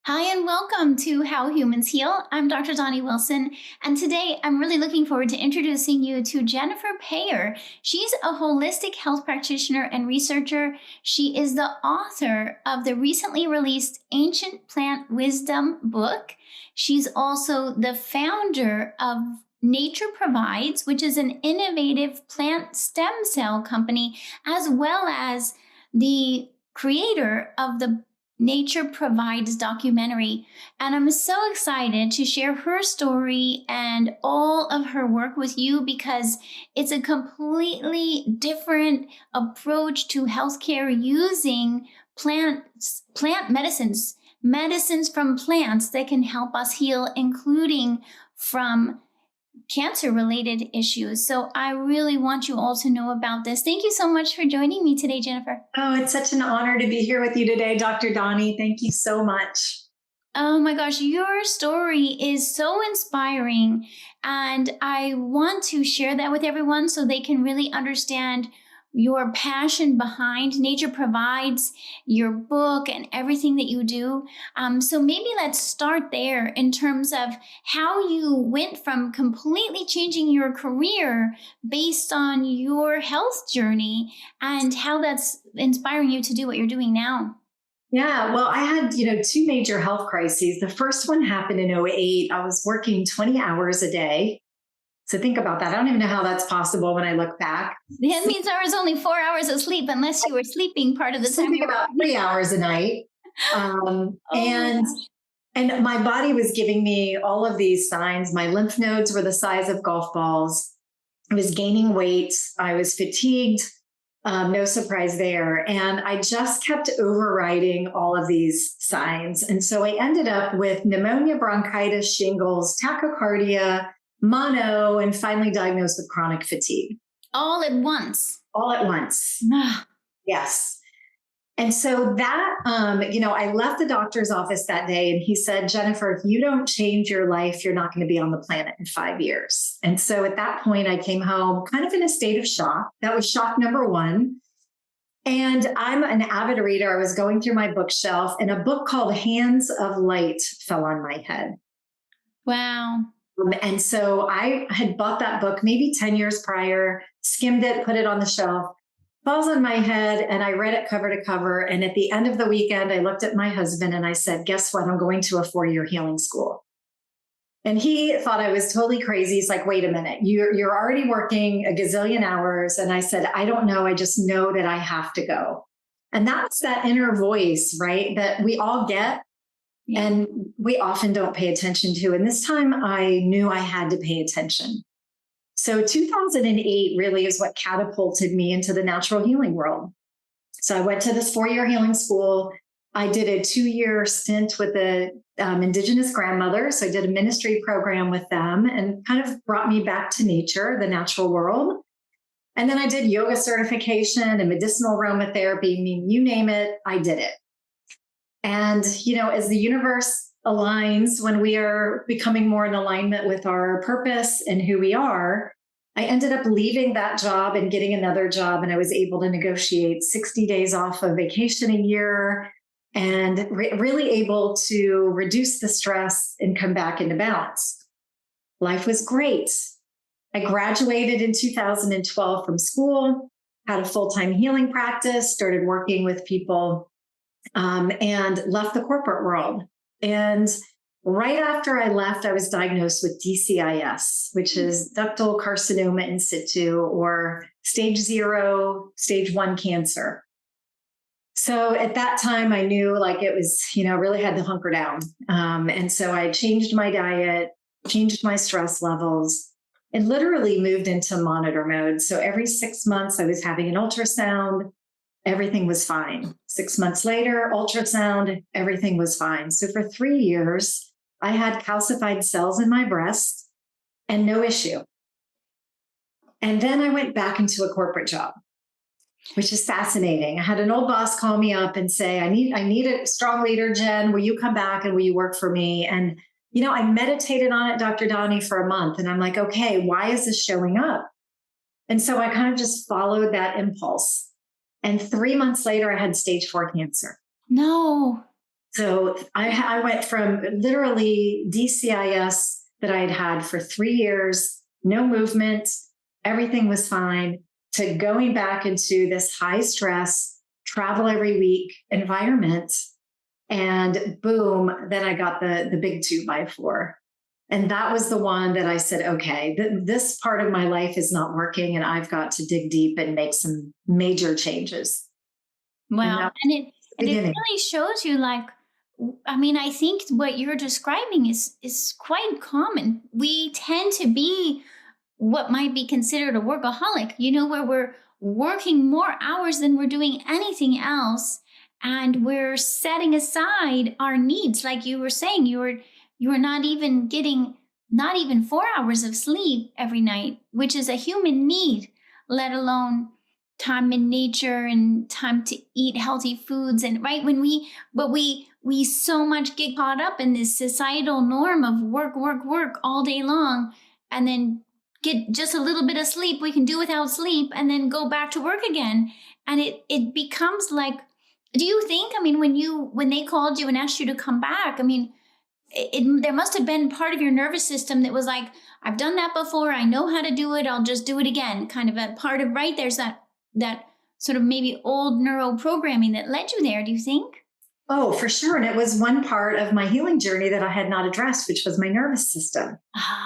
Hi, and welcome to How Humans Heal. I'm Dr. Donnie Wilson, and today I'm really looking forward to introducing you to Jennifer Payeur. She's a holistic health practitioner and researcher. She is the author of the recently released Ancient Plant Wisdom book. She's also the founder of Nature Provides, which is an innovative plant stem cell company, as well as the creator of the Nature Provides documentary. And I'm so excited to share her story and all of her work with you because it's a completely different approach to healthcare using plant medicines from plants that can help us heal, including from cancer related issues. So I really want you all to know about this. Thank you so much for joining me today, Jennifer. Oh, it's such an honor to be here with you today, Dr. Donnie. Thank you so much. Oh my gosh, your story is so inspiring. And I want to share that with everyone so they can really understand your passion behind Nature Provides, your book, and everything that you do. So maybe let's start there in terms of how you went from completely changing your career based on your health journey and how that's inspiring you to do what you're doing now. Yeah, well, I had, two major health crises. The first one happened in '08. I was working 20 hours a day. So think about that. I don't even know how that's possible when I look back. That means there was only 4 hours of sleep unless you were sleeping part of the time. Sleeping about 3 hours a night. Oh and my body was giving me all of these signs. My lymph nodes were the size of golf balls. I was gaining weight. I was fatigued. No surprise there. And I just kept overriding all of these signs. And so I ended up with pneumonia, bronchitis, shingles, tachycardia, mono, and finally diagnosed with chronic fatigue. All at once. All at once. Yes. And so that, I left the doctor's office that day and he said, Jennifer, if you don't change your life, you're not going to be on the planet in 5 years. And so at that point, I came home kind of in a state of shock. That was shock number one. And I'm an avid reader. I was going through my bookshelf and a book called Hands of Light fell on my head. Wow. And so I had bought that book maybe 10 years prior, skimmed it, put it on the shelf. Falls on my head, and I read it cover to cover. And at the end of the weekend, I looked at my husband and I said, guess what? I'm going to a 4-year healing school. And he thought I was totally crazy. He's like, wait a minute, you're already working a gazillion hours. And I said, I don't know. I just know that I have to go. And that's that inner voice, right? That we all get. Yeah. And we often don't pay attention to. And this time I knew I had to pay attention. So 2008 really is what catapulted me into the natural healing world. So I went to this 4-year healing school. I did a 2-year stint with the indigenous grandmother. So I did a ministry program with them and kind of brought me back to nature, the natural world. And then I did yoga certification and medicinal aromatherapy. I mean, you name it, I did it. And, as the universe aligns, when we are becoming more in alignment with our purpose and who we are, I ended up leaving that job and getting another job. And I was able to negotiate 60 days off of vacation a year and really able to reduce the stress and come back into balance. Life was great. I graduated in 2012 from school, had a full-time healing practice, started working with people, and left the corporate world. And right after I left, I was diagnosed with DCIS, which is ductal carcinoma in situ, or stage 0, stage 1 cancer. So at that time, I knew it was, really had to hunker down. And so I changed my diet, changed my stress levels, and literally moved into monitor mode. So every 6 months, I was having an ultrasound. Everything was fine. 6 months later, ultrasound, everything was fine. So for 3 years, I had calcified cells in my breast and no issue. And then I went back into a corporate job, which is fascinating. I had an old boss call me up and say, I need a strong leader, Jen. Will you come back and will you work for me? And, I meditated on it, Dr. Donnie, for a month. And I'm like, okay, why is this showing up? And so I kind of just followed that impulse. And 3 months later, I had stage 4 cancer. No. So I went from literally DCIS that I had had for 3 years, no movement, everything was fine, to going back into this high stress, travel every week environment. And boom, then I got the big 2x4. And that was the one that I said, okay, this part of my life is not working and I've got to dig deep and make some major changes. And Wow. that was the And it beginning. really shows you like, I mean, I think what you're describing is quite common. We tend to be what might be considered a workaholic, where we're working more hours than we're doing anything else. And we're setting aside our needs. Like you were saying, you were not even getting not even 4 hours of sleep every night, which is a human need, let alone time in nature and time to eat healthy foods. And right when we so much get caught up in this societal norm of work, work, work all day long, and then get just a little bit of sleep we can do without sleep, and then go back to work again. And it becomes like, do you think, I mean, when they called you and asked you to come back, I mean, there must have been part of your nervous system that was like, I've done that before, I know how to do it, I'll just do it again, kind of a part of, right, there's that sort of maybe old neuro programming that led you there, do you think? Oh, for sure. And it was one part of my healing journey that I had not addressed, which was my nervous system.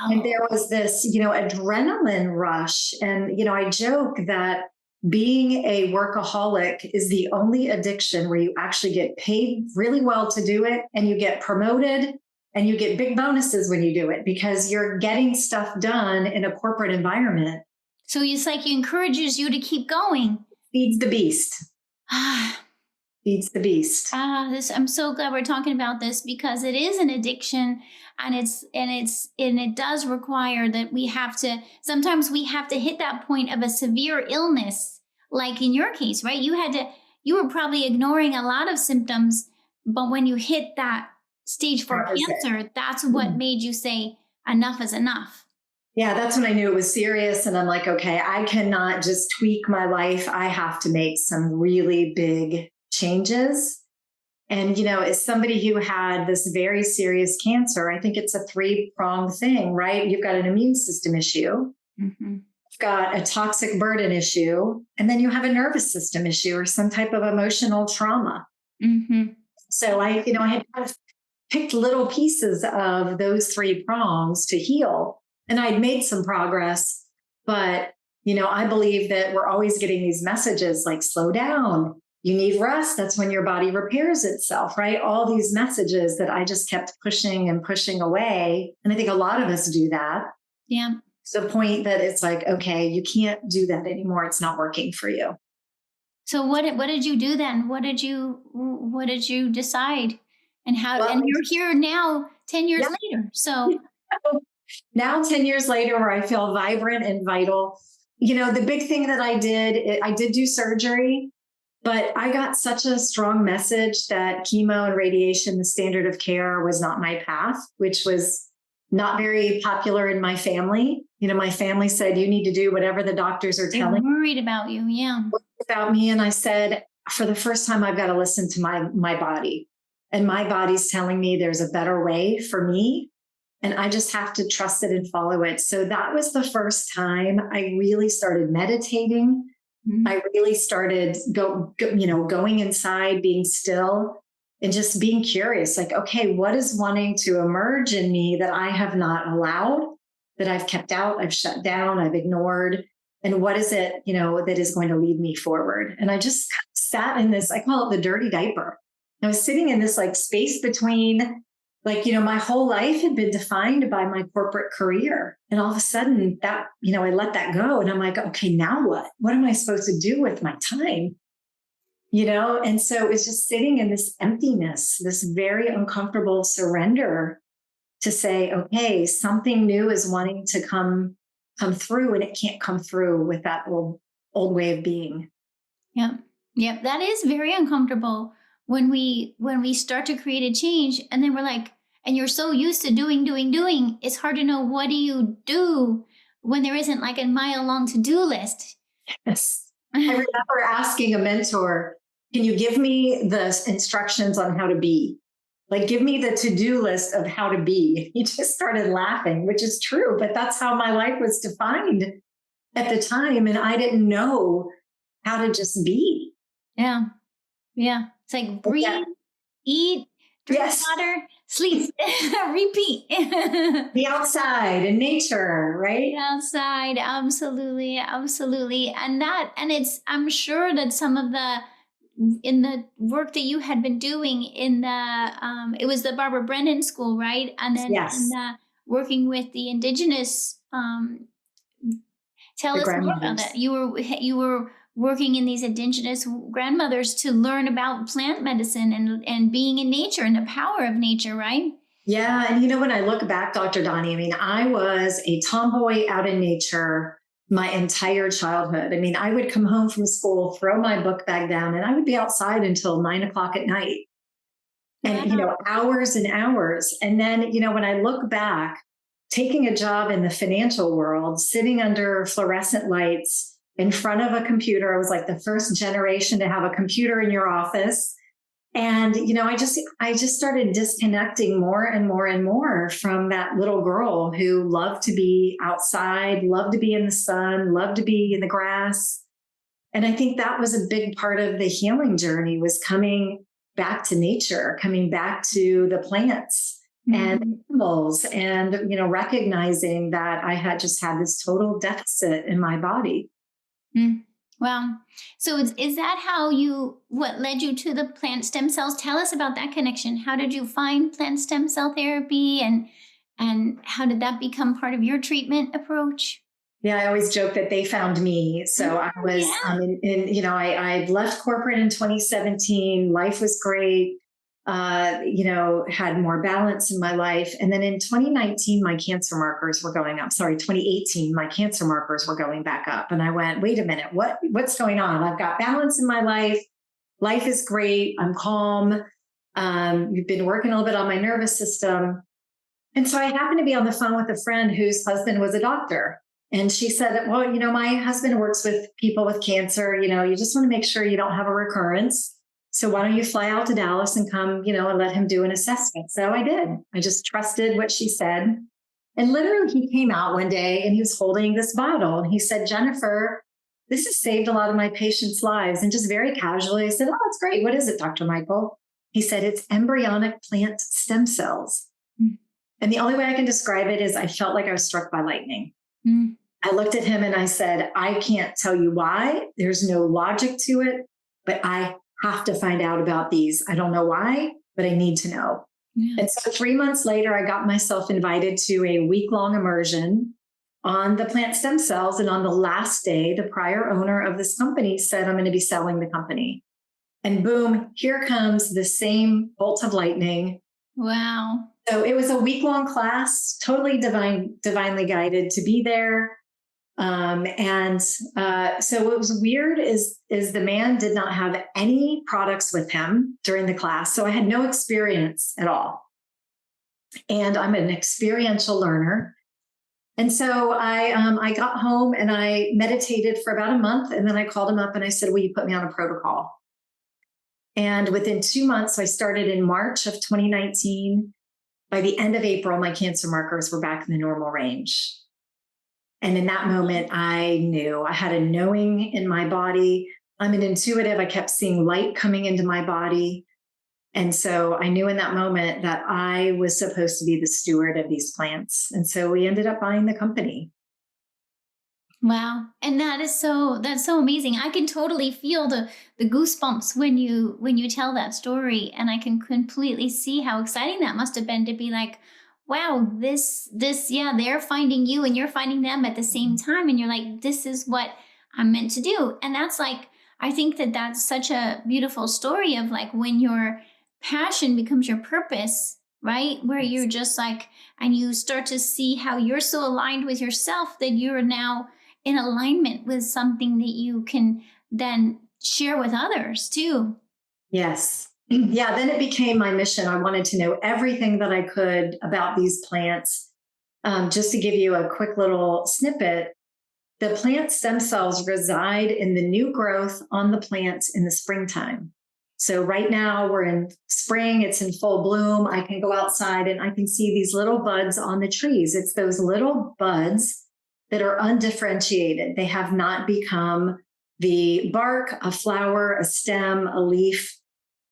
And Oh. there was this, adrenaline rush. And, I joke that being a workaholic is the only addiction where you actually get paid really well to do it, and you get promoted and you get big bonuses when you do it because you're getting stuff done in a corporate environment. So it's like it encourages you to keep going. Feeds the beast. Ah. Feeds the beast. This, I'm so glad we're talking about this, because it is an addiction, and it does require that sometimes we have to hit that point of a severe illness, like in your case, right? You were probably ignoring a lot of symptoms, but when you hit that stage 4 That was it. cancer, that's what made you say enough is enough. Yeah, that's when I knew it was serious. And I'm like, okay, I cannot just tweak my life. I have to make some really big changes. And, as somebody who had this very serious cancer, I think it's a 3-pronged thing, right? You've got an immune system issue, Mm-hmm. you've got a toxic burden issue, and then you have a nervous system issue or some type of emotional trauma. Mm-hmm. So I had kind of picked little pieces of those 3 prongs to heal. And I'd made some progress, but, I believe that we're always getting these messages like, slow down, you need rest. That's when your body repairs itself, right? All these messages that I just kept pushing and pushing away. And I think a lot of us do that. Yeah. To the point that it's like, okay, you can't do that anymore. It's not working for you. So what did you do then? What did you decide? And how, Well, and you're here now 10 years yeah. later. So Now, 10 years later, where I feel vibrant and vital, the big thing that I did do surgery, but I got such a strong message that chemo and radiation, the standard of care, was not my path, which was not very popular in my family. My family said, you need to do whatever the doctors are they're telling worried about you. Yeah. about me. And I said, for the first time, I've got to listen to my body. And my body's telling me there's a better way for me. And I just have to trust it and follow it. So that was the first time I really started meditating. Mm-hmm. I really started going inside, being still, and just being curious. Like, okay, what is wanting to emerge in me that I have not allowed, that I've kept out, I've shut down, I've ignored? And what is it, that is going to lead me forward? And I just sat in this, I call it the dirty diaper. I was sitting in this like space between, my whole life had been defined by my corporate career. And all of a sudden that, I let that go. And I'm like, okay, now what? What am I supposed to do with my time? And so it's just sitting in this emptiness, this very uncomfortable surrender to say, okay, something new is wanting to come through, and it can't come through with that old way of being. Yeah. Yeah. That is very uncomfortable when we start to create a change, and then we're like, and you're so used to doing, it's hard to know what do you do when there isn't like a mile long to-do list. Yes. I remember asking a mentor, can you give me the instructions on how to be? Like, give me the to-do list of how to be. He just started laughing, which is true, but that's how my life was defined at the time. And I didn't know how to just be. Yeah. Yeah. It's like Yeah. breathe, eat, drink Yes. water, sleep, repeat. Be outside in nature, right? Outside, absolutely, absolutely. And it's, I'm sure that some of the, in the work that you had been doing in the, it was the Barbara Brennan School, right? And then in Yes. the working with the indigenous, tell The us more about grandmothers. that. You were working in these indigenous grandmothers to learn about plant medicine and being in nature and the power of nature, right? Yeah. And when I look back, Dr. Donnie, I mean, I was a tomboy out in nature my entire childhood. I mean, I would come home from school, throw my book bag down, and I would be outside until 9 o'clock at night. And, Wow. hours and hours. And then, when I look back, taking a job in the financial world, sitting under fluorescent lights in front of a computer, I was like the first generation to have a computer in your office. And, I just started disconnecting more and more and more from that little girl who loved to be outside, loved to be in the sun, loved to be in the grass. And I think that was a big part of the healing journey, was coming back to nature, coming back to the plants and Mhm. animals, and, recognizing that I had just had this total deficit in my body. Mm. Wow. So is that how what led you to the plant stem cells? Tell us about that connection. How did you find plant stem cell therapy, and how did that become part of your treatment approach? Yeah, I always joke that they found me. Mm, So I was, yeah. I left corporate in 2017. Life was great. Had more balance in my life. And then in 2019, my cancer markers were going up. Sorry, 2018, my cancer markers were going back up. And I went, wait a minute, what's going on? I've got balance in my life. Life is great. I'm calm. You've been working a little bit on my nervous system. And so I happened to be on the phone with a friend whose husband was a doctor. And she said, well, my husband works with people with cancer. You just want to make sure you don't have a recurrence. So why don't you fly out to Dallas and come, and let him do an assessment? So I did. I just trusted what she said. And literally, he came out one day and he was holding this bottle. And he said, Jennifer, this has saved a lot of my patients' lives. And just very casually, I said, oh, that's great. What is it, Dr. Michael? He said, it's embryonic plant stem cells. And the only way I can describe it is I felt like I was struck by lightning. Mm. I looked at him and I said, I can't tell you why. There's no logic to it, but I have to find out about these. I don't know why, but I need to know. Yeah. And so 3 months later, I got myself invited to a week-long immersion on the plant stem cells. And on the last day, the prior owner of this company said, I'm going to be selling the company. And boom, here comes the same bolt of lightning. Wow. So it was a week-long class, totally divinely guided to be there. So what was weird is the man did not have any products with him during the class. So I had no experience at all. And I'm an experiential learner. And so I got home and I meditated for about a month. And then I called him up and I said, will you put me on a protocol? And within 2 months, so I started in March of 2019. By the end of April, my cancer markers were back in the normal range. And in that moment, I knew. I had a knowing in my body. I'm an intuitive. I kept seeing light coming into my body. And so I knew in that moment that I was supposed to be the steward of these plants. And so we ended up buying the company. Wow. And that's so amazing. I can totally feel the goosebumps when you tell that story, and I can completely see how exciting that must have been to be like, wow, this yeah, they're finding you and you're finding them at the same time, and you're like, this is what I'm meant to do. And that's like, I think that that's such a beautiful story of like when your passion becomes your purpose, right? Where you're just like, and you start to see how you're so aligned with yourself that you're now in alignment with something that you can then share with others too. Yes. Yeah. Then it became my mission. I wanted to know everything that I could about these plants. Just to give you a quick little snippet, the plant stem cells reside in the new growth on the plants in the springtime. So right now we're in spring, it's in full bloom. I can go outside and I can see these little buds on the trees. It's those little buds that are undifferentiated. They have not become the bark, a flower, a stem, a leaf.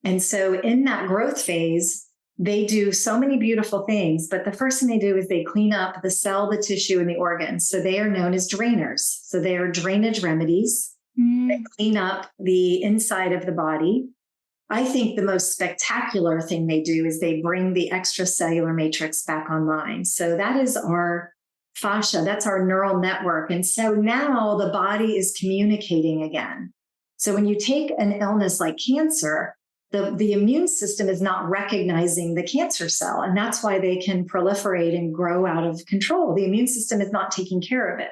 And so in that growth phase, they do so many beautiful things. But the first thing they do is they clean up the cell, the tissue, and the organs. So they are known as drainers. So they are drainage remedies. They clean up the inside of the body. I think the most spectacular thing they do is they bring the extracellular matrix back online. So that is our fascia, that's our neural network. And so now the body is communicating again. So when you take an illness like cancer, the immune system is not recognizing the cancer cell. And that's why they can proliferate and grow out of control. The immune system is not taking care of it.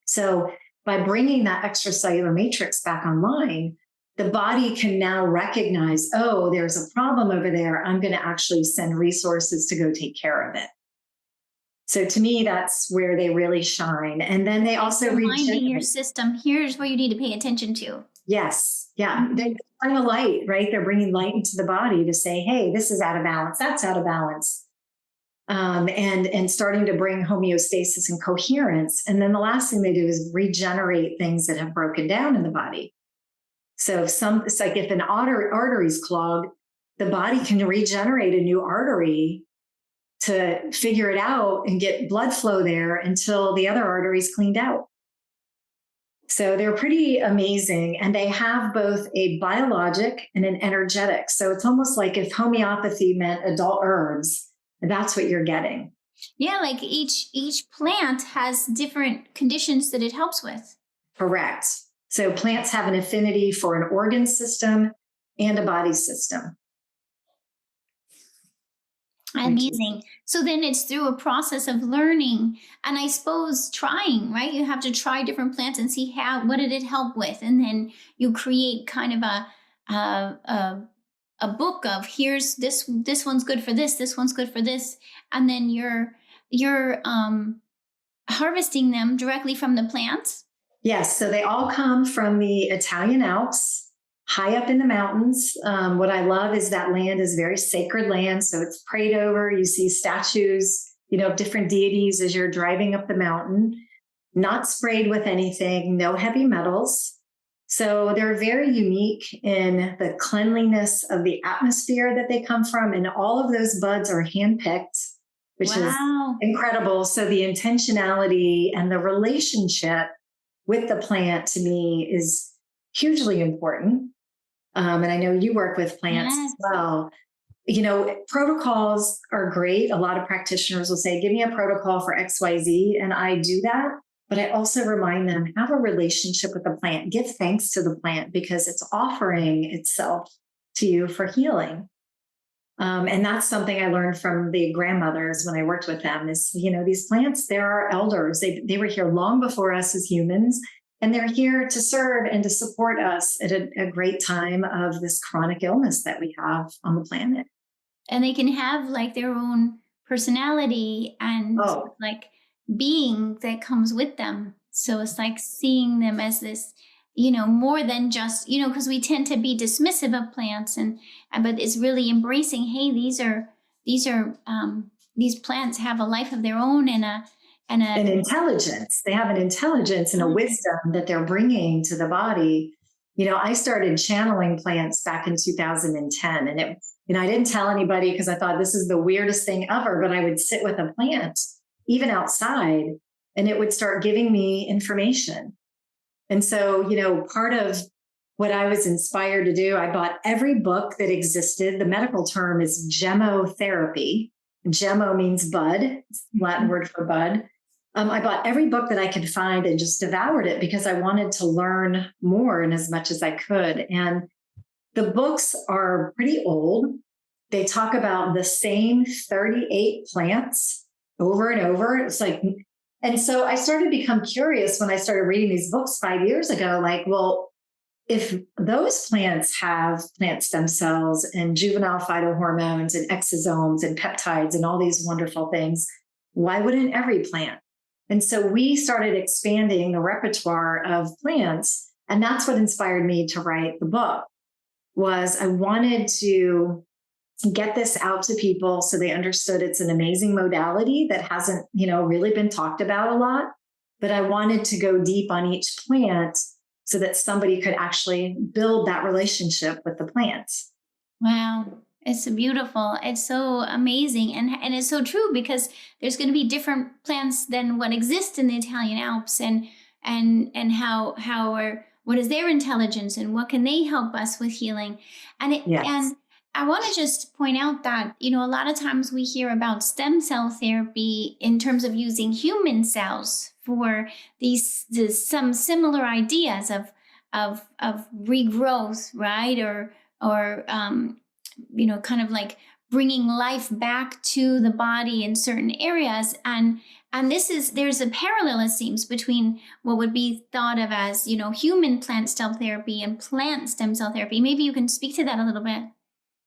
So by bringing that extracellular matrix back online, the body can now recognize, oh, there's a problem over there. I'm going to actually send resources to go take care of it. So to me, that's where they really shine. And then they also reminding your system, here's where you need to pay attention to. Yes. Yeah. They're bringing a light, right? They're bringing light into the body to say, hey, this is out of balance. That's out of balance. And starting to bring homeostasis and coherence. And then the last thing they do is regenerate things that have broken down in the body. So it's like if an artery is clogged, the body can regenerate a new artery to figure it out and get blood flow there until the other artery is cleaned out. So they're pretty amazing. And they have both a biologic and an energetic. So it's almost like if homeopathy meant adult herbs, that's what you're getting. Yeah, like each plant has different conditions that it helps with. Correct. So plants have an affinity for an organ system and a body system. Amazing. So then it's through a process of learning and I suppose trying, right? You have to try different plants and see what did it help with? And then you create kind of a book of here's this one's good for this one's good for this. And then you're harvesting them directly from the plants. Yes. So they all come from the Italian Alps, high up in the mountains. What I love is that land is very sacred land. So it's prayed over. You see statues, of different deities as you're driving up the mountain, not sprayed with anything, no heavy metals. So they're very unique in the cleanliness of the atmosphere that they come from. And all of those buds are handpicked, which is incredible. So the intentionality and the relationship with the plant to me is hugely important. And I know you work with plants as well. Protocols are great. A lot of practitioners will say, give me a protocol for XYZ. And I do that. But I also remind them, have a relationship with the plant. Give thanks to the plant because it's offering itself to you for healing. And that's something I learned from the grandmothers when I worked with them is, these plants, they're our elders. They were here long before us as humans, and they're here to serve and to support us at a great time of this chronic illness that we have on the planet. And they can have like their own personality and like being that comes with them. So it's like seeing them as this, more than just, because we tend to be dismissive of plants but it's really embracing, hey, these plants have a life of their own and an intelligence. They have an intelligence and a wisdom that they're bringing to the body. I started channeling plants back in 2010 and I didn't tell anybody because I thought this is the weirdest thing ever, but I would sit with a plant even outside and it would start giving me information. And so, part of what I was inspired to do, I bought every book that existed. The medical term is gemmotherapy. Gemmo means bud, Latin word for bud. I bought every book that I could find and just devoured it because I wanted to learn more and as much as I could. And the books are pretty old. They talk about the same 38 plants over and over. It's like, and so I started to become curious when I started reading these books 5 years ago, like, well, if those plants have plant stem cells and juvenile phytohormones and exosomes and peptides and all these wonderful things, why wouldn't every plant? And so we started expanding the repertoire of plants. And that's what inspired me to write the book. was I wanted to get this out to people so they understood it's an amazing modality that hasn't, really been talked about a lot. But I wanted to go deep on each plant so that somebody could actually build that relationship with the plants. Wow. It's so beautiful. It's so amazing. And it's so true because there's going to be different plants than what exist in the Italian Alps and how are what is their intelligence and what can they help us with healing. Yes. And I want to just point out that, a lot of times we hear about stem cell therapy in terms of using human cells for some similar ideas of regrowth, right? Or kind of like bringing life back to the body in certain areas. And there's a parallel, it seems, between what would be thought of as, human plant stem therapy and plant stem cell therapy. Maybe you can speak to that a little bit.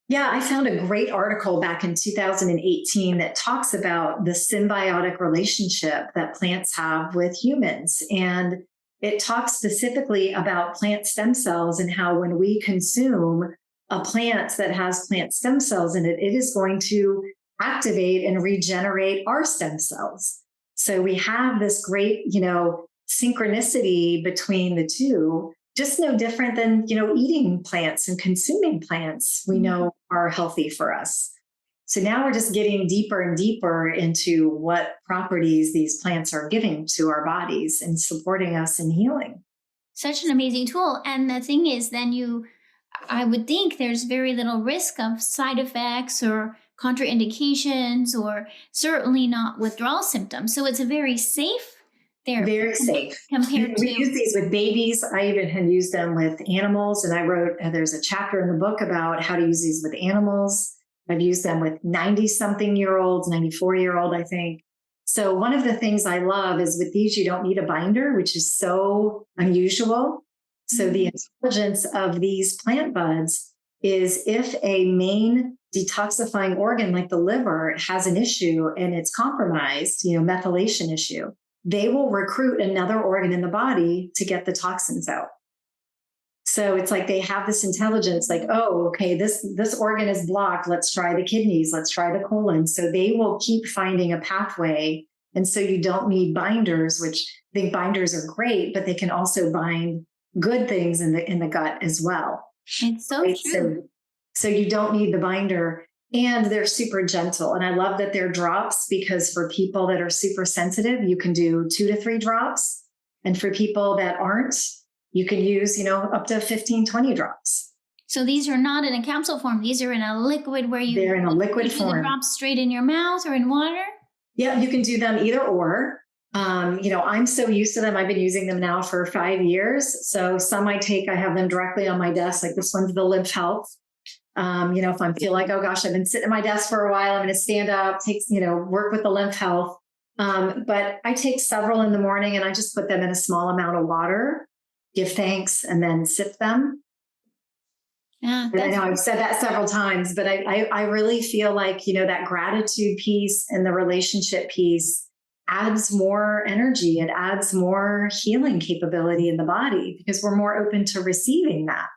Yeah, I found a great article back in 2018 that talks about the symbiotic relationship that plants have with humans. And it talks specifically about plant stem cells and how when we consume a plant that has plant stem cells in it, it is going to activate and regenerate our stem cells. So we have this great, synchronicity between the two, just no different than, eating plants and consuming plants we know are healthy for us. So now we're just getting deeper and deeper into what properties these plants are giving to our bodies and supporting us in healing. Such an amazing tool. And the thing is, I would think there's very little risk of side effects or contraindications, or certainly not withdrawal symptoms. So it's a very safe therapy. Very safe. Compared We to use these with babies. I even had used them with animals. And I wrote, there's a chapter in the book about how to use these with animals. I've used them with 90-something-year-olds, 94-year-old, I think. So one of the things I love is with these, you don't need a binder, which is so unusual. So the intelligence of these plant buds is if a main detoxifying organ like the liver has an issue and it's compromised, methylation issue, they will recruit another organ in the body to get the toxins out. So it's like they have this intelligence, like, oh, okay, this organ is blocked. Let's try the kidneys. Let's try the colon. So they will keep finding a pathway. And so you don't need binders, which I think binders are great, but they can also bind good things in the gut as well. It's so Right? true. So you don't need the binder. And they're super gentle. And I love that they're drops because for people that are super sensitive, you can do 2 to 3 drops. And for people that aren't, you can use, up to 15, 20 drops. So these are not in a capsule form. These are in a liquid where they're in a liquid form. The drops straight in your mouth or in water? Yeah, you can do them either or. I'm so used to them. I've been using them now for 5 years. So some I have them directly on my desk. Like this one's the Lymph Health. If I feel like, oh gosh, I've been sitting at my desk for a while, I'm going to stand up, work with the Lymph Health. But I take several in the morning and I just put them in a small amount of water, give thanks, and then sip them. Yeah, and I know I've said that several times, but I really feel like, that gratitude piece and the relationship piece adds more energy. It adds more healing capability in the body because we're more open to receiving that.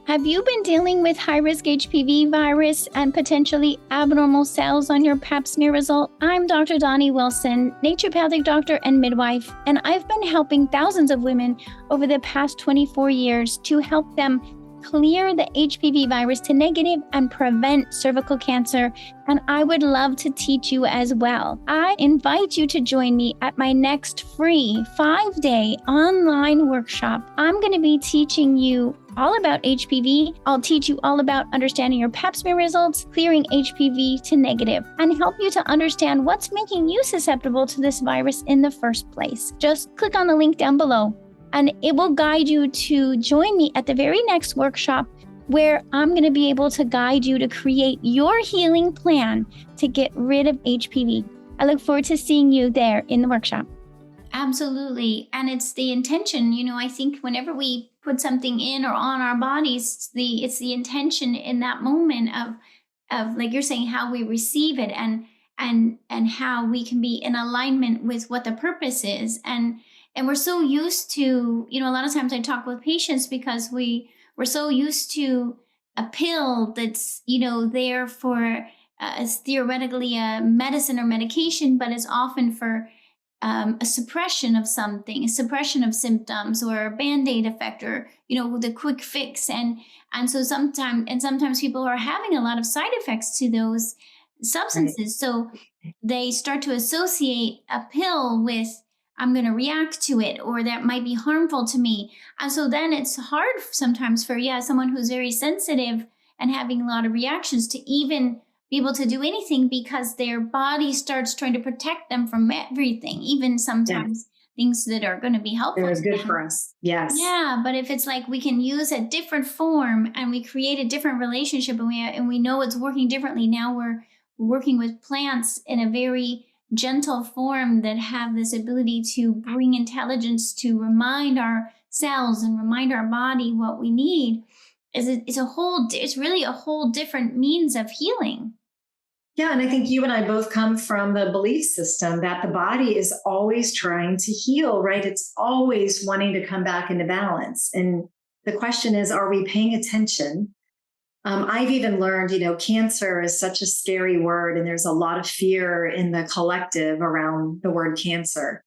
Have you been dealing with high-risk HPV virus and potentially abnormal cells on your pap smear result? I'm Dr. Donnie Wilson, naturopathic doctor and midwife, and I've been helping thousands of women over the past 24 years to help them clear the HPV virus to negative and prevent cervical cancer, and I would love to teach you as well. I invite you to join me at my next free 5-day online workshop. I'm going to be teaching you all about HPV. I'll teach you all about understanding your pap smear results, clearing HPV to negative, and help you to understand what's making you susceptible to this virus in the first place. Just click on the link down below, and it will guide you to join me at the very next workshop where I'm going to be able to guide you to create your healing plan to get rid of HPV. I look forward to seeing you there in the workshop. Absolutely. And it's the intention, I think whenever we put something in or on our bodies, it's the intention in that moment of like you're saying, how we receive it and how we can be in alignment with what the purpose is. And we're so used to, a lot of times I talk with patients because we're so used to a pill that's, there for as theoretically a medicine or medication, but is often for a suppression of something, a suppression of symptoms, or a band-aid effect, or the quick fix. And so sometimes people are having a lot of side effects to those Right. substances. So they start to associate a pill with, I'm going to react to it, or that might be harmful to me. And so then it's hard sometimes for, someone who's very sensitive and having a lot of reactions to even be able to do anything, because their body starts trying to protect them from everything, even Yes. sometimes things that are going to be It helpful was to good them. for us. Yes. Yeah, but if it's like we can use a different form and we create a different relationship, and we know it's working differently, now we're working with plants in a very gentle form that have this ability to bring intelligence to remind our cells and remind our body what we need. It's really a whole different means of healing. Yeah. And I think you and I both come from the belief system that the body is always trying to heal, right? It's always wanting to come back into balance. And the question is, are we paying attention? I've even learned, cancer is such a scary word, and there's a lot of fear in the collective around the word cancer.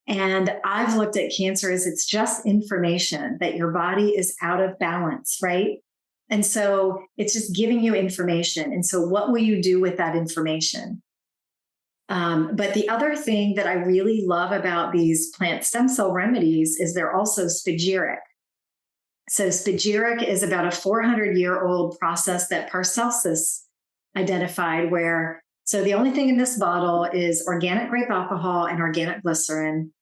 And I've looked at cancer as it's just information that your body is out of balance, right? And so it's just giving you information. And so, what will you do with that information? But the other thing that I really love about these plant stem cell remedies is they're also spagyric. So, spagyric is about a 400-year-old process that Paracelsus identified, where so the only thing in this bottle is organic grape alcohol and organic glycerin.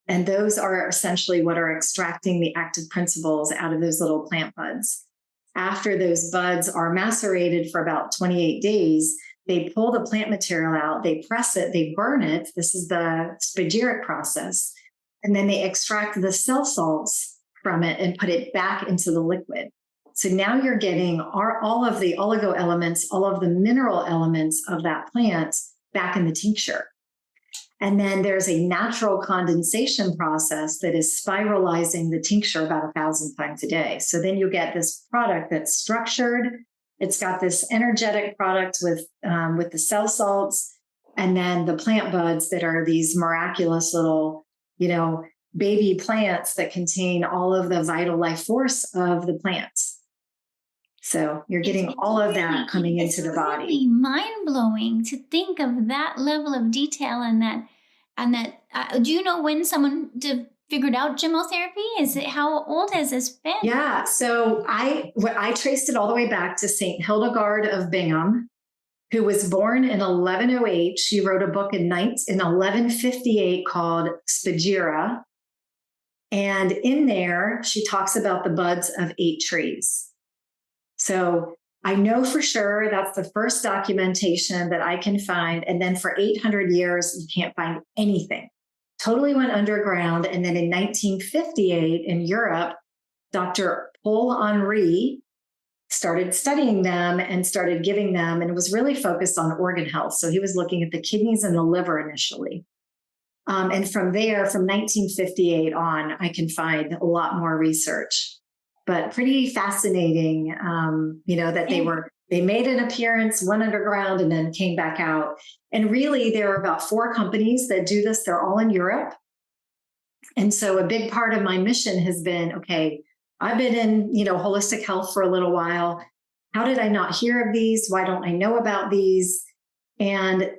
And those are essentially what are extracting the active principles out of those little plant buds. After those buds are macerated for about 28 days, they pull the plant material out, they press it, they burn it. This is the spagyric process. And then they extract the cell salts from it and put it back into the liquid. So now you're getting all of the oligo elements, all of the mineral elements of that plant back in the tincture. And then there's a natural condensation process that is spiralizing the tincture about 1,000 times a day. So then you get this product that's structured. It's got this energetic product with the cell salts, and then the plant buds that are these miraculous little, baby plants that contain all of the vital life force of the plants. So you're getting all of that coming into the body. Really mind blowing to think of that level of detail, and that. Do you know when someone figured out gemmotherapy? Is it How old has this been? Yeah. So I traced it all the way back to St. Hildegard of Bingham, who was born in 1108. She wrote a book in 1158 called Spagyra. And in there, she talks about the buds of 8 trees. So I know for sure that's the first documentation that I can find. And then for 800 years, you can't find anything. Totally went underground. And then in 1958 in Europe, Dr. Paul Henry started studying them and started giving them, and it was really focused on organ health. So he was looking at the kidneys and the liver initially. And from there, from 1958 on, I can find a lot more research, but pretty fascinating, that they made an appearance, went underground, and then came back out. And really, there are about 4 companies that do this. They're all in Europe. And so a big part of my mission has been, okay, I've been in, holistic health for a little while. How did I not hear of these? Why don't I know about these? And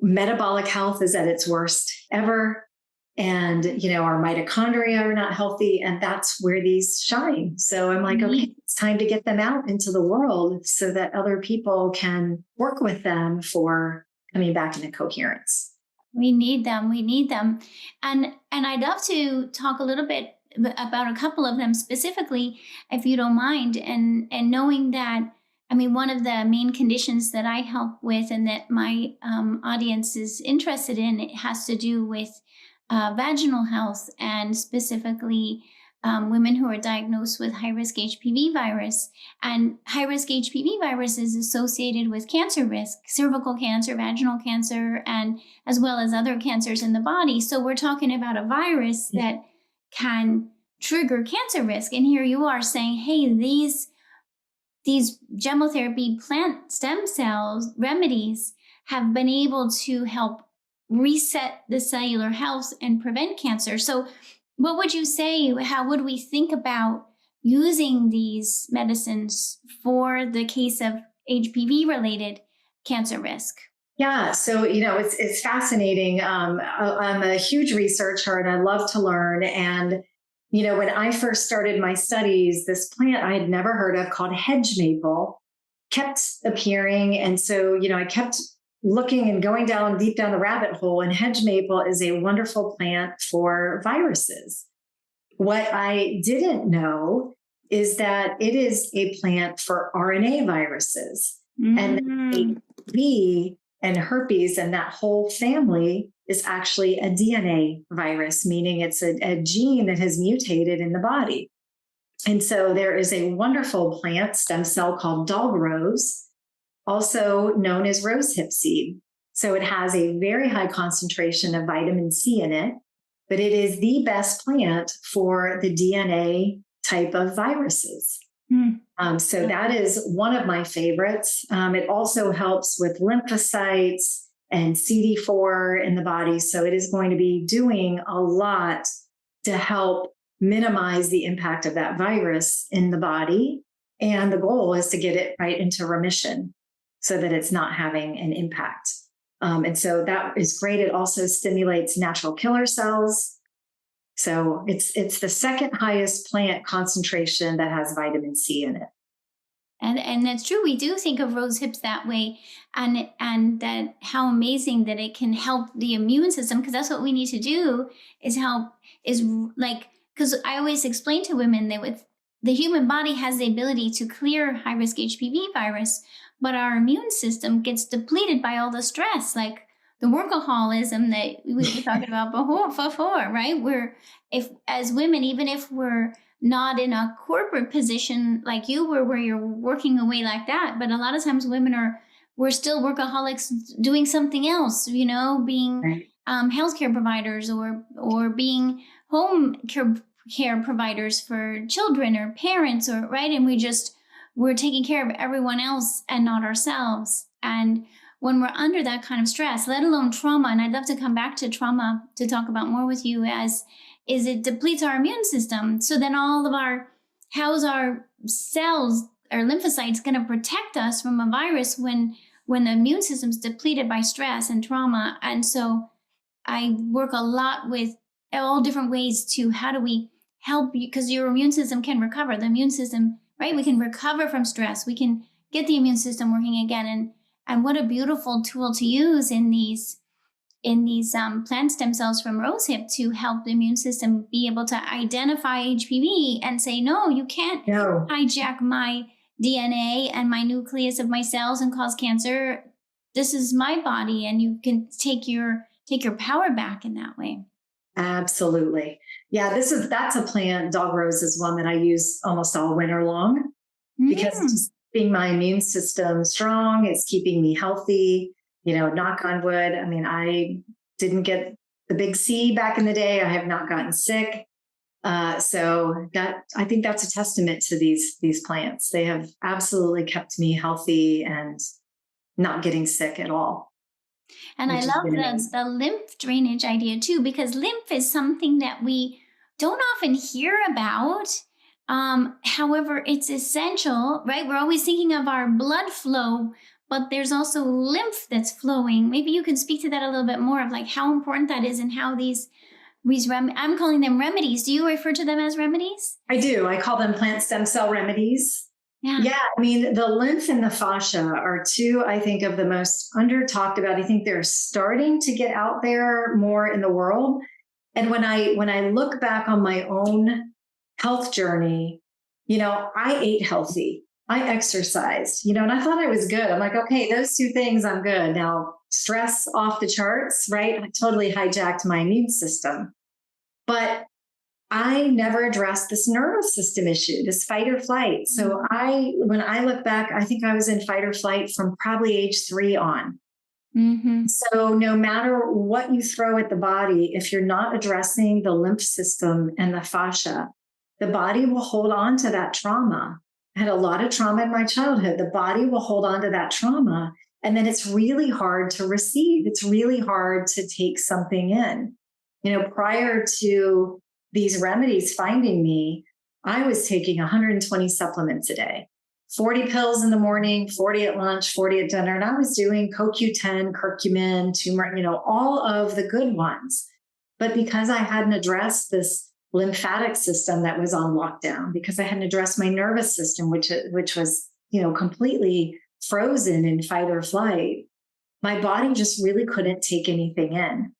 metabolic health is at its worst ever. And, our mitochondria are not healthy. And that's where these shine. So I'm like, okay, it's time to get them out into the world so that other people can work with them for coming back into coherence. We need them. We need them. And I'd love to talk a little bit about a couple of them specifically, if you don't mind. And knowing that, I mean, one of the main conditions that I help with and that my audience is interested in, it has to do with vaginal health, and specifically women who are diagnosed with high risk HPV virus. And high risk HPV virus is associated with cancer risk, cervical cancer, vaginal cancer, and as well as other cancers in the body. So we're talking about a virus that can trigger cancer risk. And here you are saying, hey, these gemmotherapy plant stem cells remedies have been able to help reset the cellular health and prevent cancer. So, what would you say? How would we think about using these medicines for the case of HPV related cancer risk? Yeah, so it's fascinating. I'm a huge researcher and I love to learn. And when I first started my studies, this plant I had never heard of called hedge maple kept appearing, and so I kept looking and going down deep down the rabbit hole. And hedge maple is a wonderful plant for viruses. What I didn't know is that it is a plant for RNA viruses, and Mm. HPV and herpes and that whole family is actually a DNA virus, meaning it's a gene that has mutated in the body. And so there is a wonderful plant stem cell called dog rose, also known as rosehip seed. So it has a very high concentration of vitamin C in it, but it is the best plant for the DNA type of viruses. Mm. So that is one of my favorites. It also helps with lymphocytes and CD4 in the body. So it is going to be doing a lot to help minimize the impact of that virus in the body. And the goal is to get it right into remission so that it's not having an impact. And so that is great. It also stimulates natural killer cells. So it's the second highest plant concentration that has vitamin C in it. And that's true. We do think of rose hips that way, and that how amazing that it can help the immune system, because that's what we need to do is help is like, because I always explain to women that with the human body has the ability to clear high risk HPV virus, but our immune system gets depleted by all the stress, like the workaholism that we were talking about before, right? If as women, even if we're not in a corporate position like you were, where you're working away like that, but a lot of times we're still workaholics doing something else, being Right. Healthcare providers or being home care providers for children or parents, or right, and we're taking care of everyone else and not ourselves. And when we're under that kind of stress, let alone trauma, and I'd love to come back to trauma to talk about more with you, is it depletes our immune system. So then how's our cells, our lymphocytes, going to protect us from a virus when the immune system's depleted by stress and trauma? And so I work a lot with all different ways to how do we help you, because your immune system can recover. The immune system, right? We can recover from stress. We can get the immune system working again. And what a beautiful tool to use in these plant stem cells from rosehip to help the immune system be able to identify HPV and say, no, you can't hijack my DNA and my nucleus of my cells and cause cancer. This is my body, and you can take your power back in that way. Absolutely. Yeah, that's a plant. Dog rose is one that I use almost all winter long because it's just keeping my immune system strong. It's keeping me healthy. Knock on wood. I mean, I didn't get the big C back in the day. I have not gotten sick. So I think that's a testament to these plants. They have absolutely kept me healthy and not getting sick at all. And I love the lymph drainage idea too, because lymph is something that we don't often hear about. However, it's essential, right? We're always thinking of our blood flow, but there's also lymph that's flowing. Maybe you can speak to that a little bit more of like how important that is and how these I'm calling them remedies. Do you refer to them as remedies? I do. I call them plant stem cell remedies. Yeah. I mean, the lymph and the fascia are two, I think, of the most under talked about. I think they're starting to get out there more in the world. And when I look back on my own health journey, I ate healthy. I exercised, and I thought I was good. I'm like, okay, those two things, I'm good. Now, stress off the charts, right? I totally hijacked my immune system. But I never addressed this nervous system issue, this fight or flight. So when I look back, I think I was in fight or flight from probably age 3 on. Mm-hmm. So no matter what you throw at the body, if you're not addressing the lymph system and the fascia, the body will hold on to that trauma. had a lot of trauma in my childhood. The body will hold on to that trauma. And then it's really hard to receive. It's really hard to take something in. Prior to these remedies finding me, I was taking 120 supplements a day, 40 pills in the morning, 40 at lunch, 40 at dinner. And I was doing CoQ10, curcumin, turmeric, all of the good ones. But because I hadn't addressed this lymphatic system that was on lockdown, because I hadn't addressed my nervous system, which was, completely frozen in fight or flight, my body just really couldn't take anything in.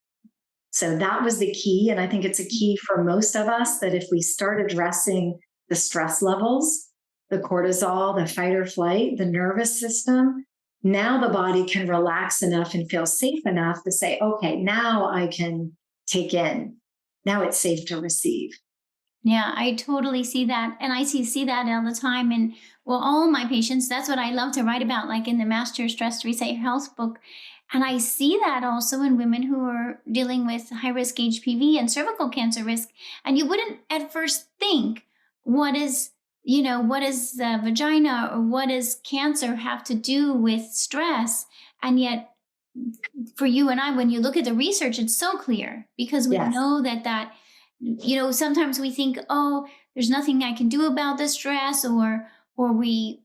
So that was the key. And I think it's a key for most of us, that if we start addressing the stress levels, the cortisol, the fight or flight, the nervous system, now the body can relax enough and feel safe enough to say, okay, now I can take in. Now it's safe to receive. Yeah, I totally see that. And I see that all the time. And well, all my patients, that's what I love to write about, like in the Master Stress Reset Your Health book. And I see that also in women who are dealing with high risk HPV and cervical cancer risk. And you wouldn't at first think, what is the vagina, or what does cancer have to do with stress? And yet, for you and I, when you look at the research, it's so clear, because we know that sometimes we think, oh, there's nothing I can do about the stress, or we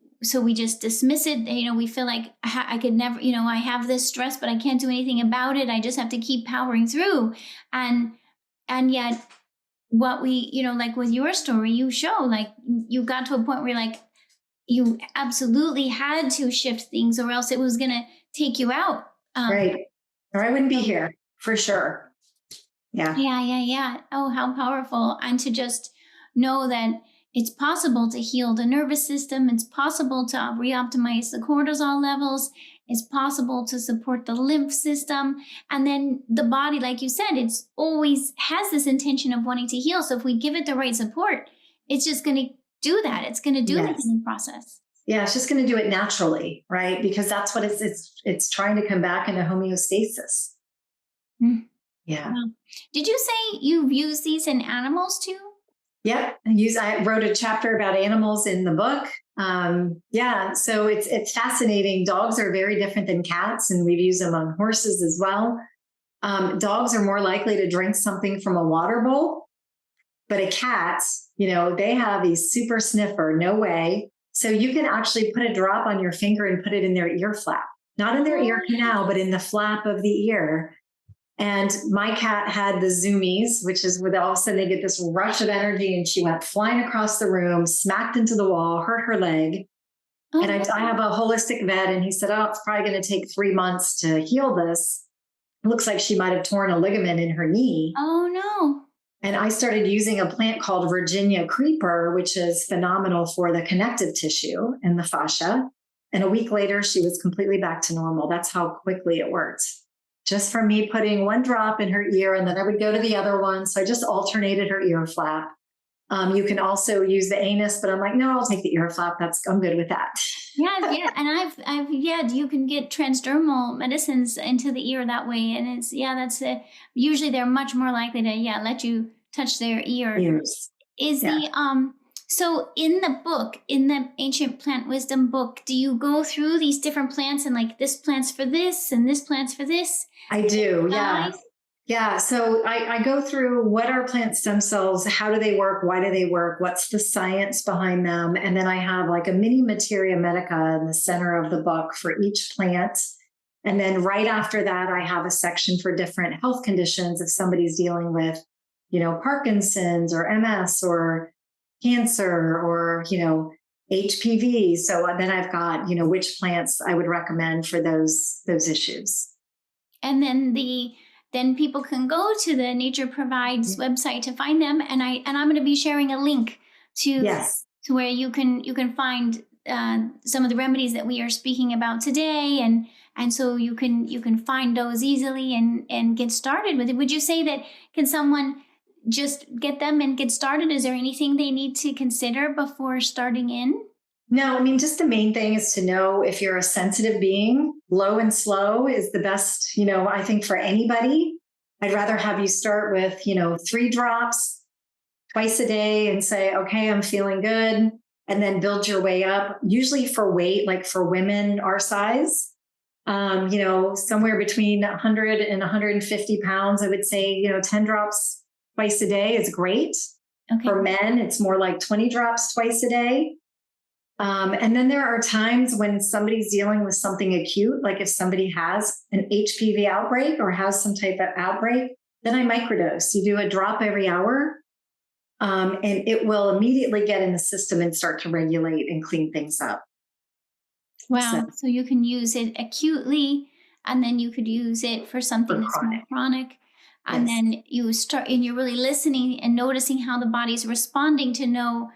just dismiss it. We feel like I could never, I have this stress, but I can't do anything about it. I just have to keep powering through. And yet what we, like with your story, you show, like, you got to a point where, like, you absolutely had to shift things, or else it was going to take you out. Right. Or I wouldn't be here, for sure. Yeah. Yeah. Oh, how powerful. And to just know that it's possible to heal the nervous system. It's possible to reoptimize the cortisol levels. It's possible to support the lymph system. And then the body, like you said, it's always has this intention of wanting to heal. So if we give it the right support, it's just going to do that. It's going to do the healing process. Yeah, it's just going to do it naturally, right? Because that's what it's trying to come back into homeostasis. Mm. Yeah. Wow. Did you say you've used these in animals too? Yep. I wrote a chapter about animals in the book. So it's fascinating. Dogs are very different than cats, and we've used them on horses as well. Dogs are more likely to drink something from a water bowl, but a cat, they have a super sniffer, no way. So you can actually put a drop on your finger and put it in their ear flap, not in their ear canal, but in the flap of the ear. And my cat had the zoomies, which is where all of a sudden they get this rush of energy, and she went flying across the room, smacked into the wall, hurt her leg. And I have a holistic vet, and he said, oh, it's probably going to take 3 months to heal this. It looks like she might have torn a ligament in her knee. Oh, no. And I started using a plant called Virginia creeper, which is phenomenal for the connective tissue and the fascia. And a week later, she was completely back to normal. That's how quickly it worked. Just from me putting one drop in her ear, and then I would go to the other one. So I just alternated her ear flap. You can also use the anus, but I'm like, no, I'll take the ear flap. I'm good with that. Yeah. And you can get transdermal medicines into the ear that way. And usually they're much more likely to, let you touch their ear. Ears. So in the book, in the Ancient Plant Wisdom book, do you go through these different plants and, like, this plant's for this and this plant's for this? I do. Yeah. Yeah. So I go through, what are plant stem cells? How do they work? Why do they work? What's the science behind them? And then I have like a mini materia medica in the center of the book for each plant. And then right after that, I have a section for different health conditions. If somebody's dealing with, Parkinson's or MS or cancer or, HPV. So then I've got, which plants I would recommend for those issues. And then people can go to the Nature Provides website to find them. And I'm going to be sharing a link to where you can find some of the remedies that we are speaking about today. And so you can find those easily and get started with it. Would you say that, can someone just get them and get started? Is there anything they need to consider before starting in? No, I mean, just the main thing is to know if you're a sensitive being. Low and slow is the best, I think, for anybody. I'd rather have you start with, 3 drops twice a day and say, okay, I'm feeling good. and then build your way up, usually for weight, like for women our size, somewhere between 100 and 150 pounds. I would say, 10 drops twice a day is great. Okay. For men, it's more like 20 drops twice a day. And then there are times when somebody's dealing with something acute, like if somebody has an HPV outbreak or has some type of outbreak, then I microdose. You do a drop every hour, and it will immediately get in the system and start to regulate and clean things up. Wow. So you can use it acutely, and then you could use it for something For that's chronic. more chronic. And Yes. then you start, and you're really listening and noticing how the body's responding to know.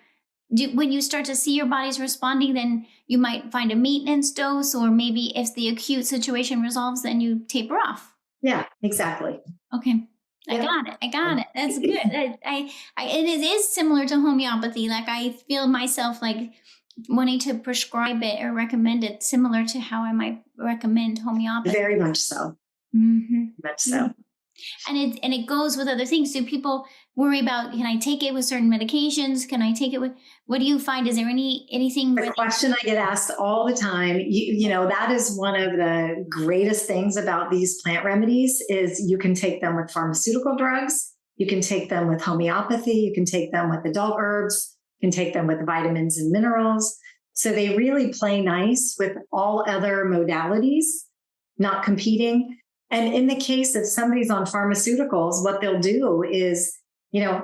When you start to see your body's responding, then you might find a maintenance dose, or maybe if the acute situation resolves, then you taper off. Yeah, exactly. Okay. I Yeah. got it. I got it. That's good. And it is similar to homeopathy. Like I feel myself like wanting to prescribe it or recommend it similar to how I might recommend homeopathy. Very much so. Mm-hmm. Much so. And it goes with other things. Do people worry about, can I take it with certain medications? Can I take it with, what do you find? Is there anything? The question I get asked all the time, that is one of the greatest things about these plant remedies is you can take them with pharmaceutical drugs. You can take them with homeopathy. You can take them with adult herbs. You can take them with vitamins and minerals. So they really play nice with all other modalities, not competing. And in the case if somebody's on pharmaceuticals, what they'll do is,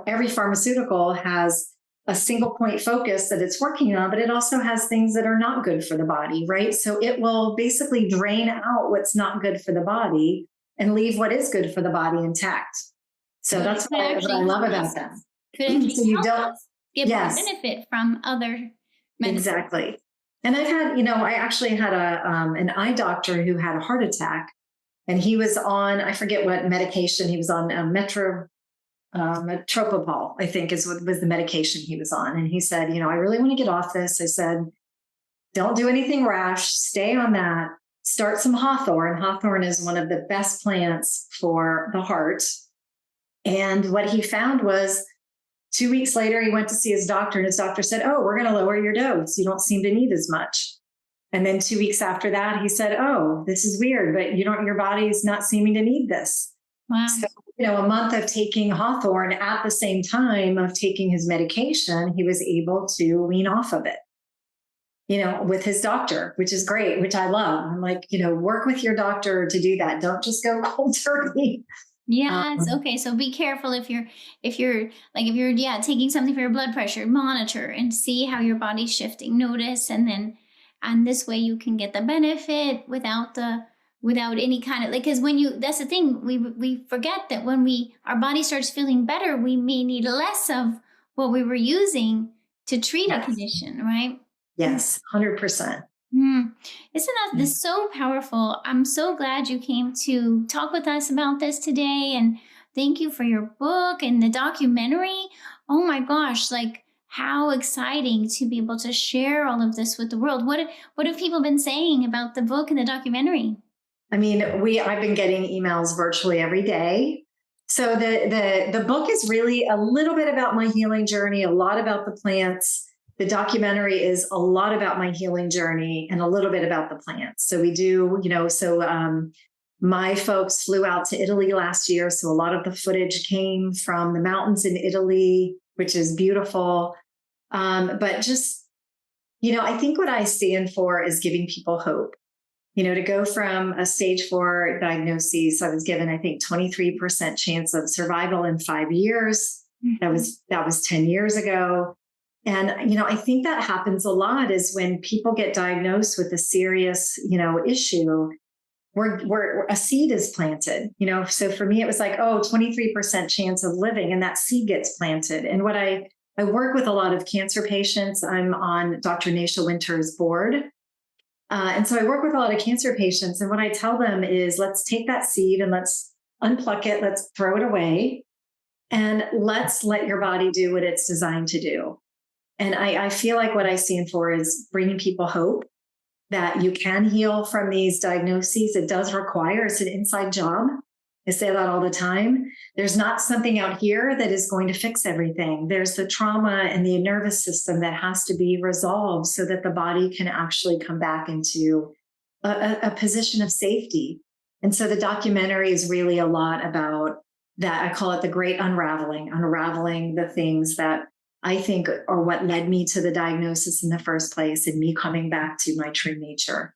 every pharmaceutical has a single point focus that it's working on, but it also has things that are not good for the body, right? So it will basically drain out what's not good for the body and leave what is good for the body intact. So that's what I love about them. Could actually So you help don't, us get more benefit from other medicine. exactly. And I've had, I actually had an eye doctor who had a heart attack, and he was on, I forget what medication he was on, metropopol, I think was the medication he was on. And he said, I really want to get off this. I said, don't do anything rash, stay on that, start some hawthorn. Hawthorn is one of the best plants for the heart. And what he found was 2 weeks later, he went to see his doctor, and his doctor said, oh, we're going to lower your dose. You don't seem to need as much. And then 2 weeks after that, he said, oh, this is weird, but your body's not seeming to need this. Wow. So, a month of taking hawthorn at the same time of taking his medication, he was able to wean off of it, with his doctor, which is great, which I love. I'm like, work with your doctor to do that. Don't just go cold turkey. Yes. Okay. So be careful if you're taking something for your blood pressure, monitor and see how your body's shifting, notice, and this way you can get the benefit without any kind of, like, because that's the thing, we forget that when our body starts feeling better, we may need less of what we were using to treat a condition, right? Yes, 100%. Isn't that this so powerful? I'm so glad you came to talk with us about this today, and thank you for your book and the documentary. Oh my gosh, like how exciting to be able to share all of this with the world. What have people been saying about the book and the documentary? I mean, I've been getting emails virtually every day. So the book is really a little bit about my healing journey, a lot about the plants. The documentary is a lot about my healing journey and a little bit about the plants. So we do, my folks flew out to Italy last year. So a lot of the footage came from the mountains in Italy, which is beautiful. But just, I think what I stand for is giving people hope. To go from a stage 4 diagnosis, I was given, I think, 23% chance of survival in 5 years. Mm-hmm. That was 10 years ago. And, I think that happens a lot is when people get diagnosed with a serious, issue, where a seed is planted, so for me, it was like, 23% chance of living, and that seed gets planted. And what I work with a lot of cancer patients. I'm on Dr. Nasha Winter's board. And so I work with a lot of cancer patients. And what I tell them is, let's take that seed and let's unpluck it. Let's throw it away. And let's let your body do what it's designed to do. And I feel like what I stand for is bringing people hope that you can heal from these diagnoses. It does require, it's an inside job. I say that all the time. There's not something out here that is going to fix everything. There's the trauma and the nervous system that has to be resolved so that the body can actually come back into a position of safety. And so the documentary is really a lot about that. I call it the great unraveling the things that I think are what led me to the diagnosis in the first place and me coming back to my true nature.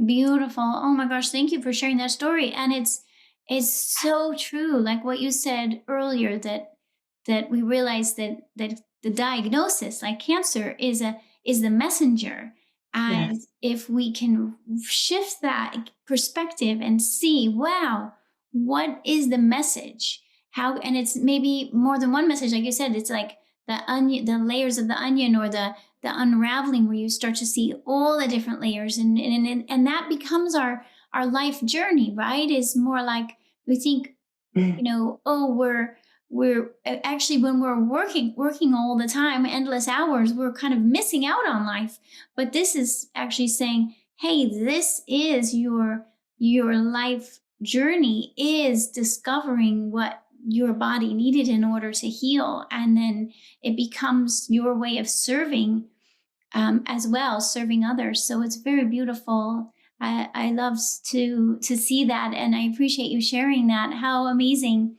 Beautiful. Oh my gosh, thank you for sharing that story. And it's so true, like what you said earlier, that we realize that the diagnosis, like cancer, is the messenger. And Yes. if we can shift that perspective and see, wow, what is the message? How, and it's maybe more than one message, like you said, it's like the onion, the layers of the onion, or the unraveling, where you start to see all the different layers, and that becomes our life journey, right? Is more like, we think, oh, we're actually, when we're working all the time, endless hours, we're kind of missing out on life. But this is actually saying, hey, this is your life journey, is discovering what your body needed in order to heal. And then it becomes your way of serving, as well, serving others. So it's very beautiful. I love to see that. And I appreciate you sharing that. How amazing.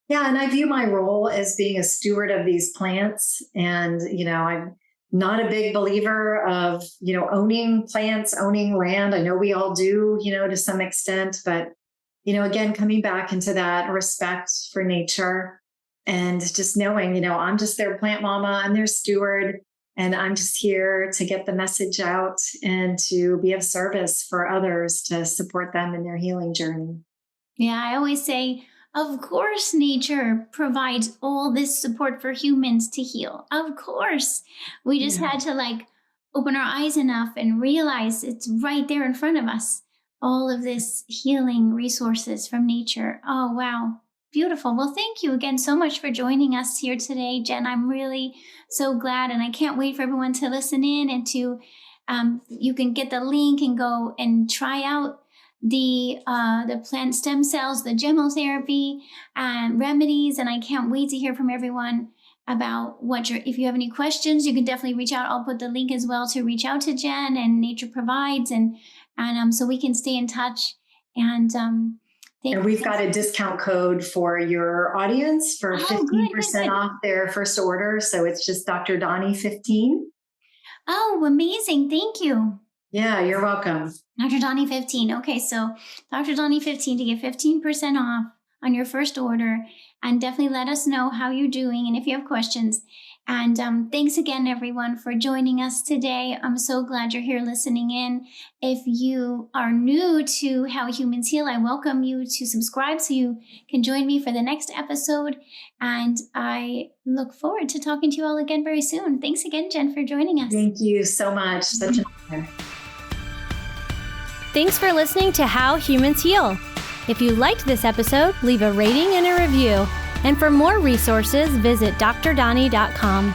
Yeah, and I view my role as being a steward of these plants. And, I'm not a big believer of, owning plants, owning land. I know we all do, to some extent, but, again, coming back into that respect for nature and just knowing, I'm just their plant mama, I'm their steward, and I'm just here to get the message out and to be of service for others, to support them in their healing journey. Yeah, I always say, of course, nature provides all this support for humans to heal. Of course. We just Yeah. had to open our eyes enough and realize it's right there in front of us. All of this healing resources from nature. Oh, wow. Beautiful. Well, thank you again so much for joining us here today, Jen. I'm really so glad, and I can't wait for everyone to listen in and to, you can get the link and go and try out the plant stem cells, the gemmotherapy, and remedies. And I can't wait to hear from everyone about if you have any questions, you can definitely reach out. I'll put the link as well to reach out to Jen and Nature Provides, and so we can stay in touch. And And we've got a discount code for your audience for 15% off their first order. So it's just Dr. Donnie 15. Oh, amazing. Thank you. Yeah, you're welcome. Dr. Donnie 15. Okay, so Dr. Donnie 15 to get 15% off on your first order. And definitely let us know how you're doing and if you have questions. And thanks again, everyone, for joining us today. I'm so glad you're here listening in. If you are new to How Humans Heal, I welcome you to subscribe so you can join me for the next episode. And I look forward to talking to you all again very soon. Thanks again, Jen, for joining us. Thank you so much. Such an honor. Thanks for listening to How Humans Heal. If you liked this episode, leave a rating and a review. And for more resources, visit drdonnie.com.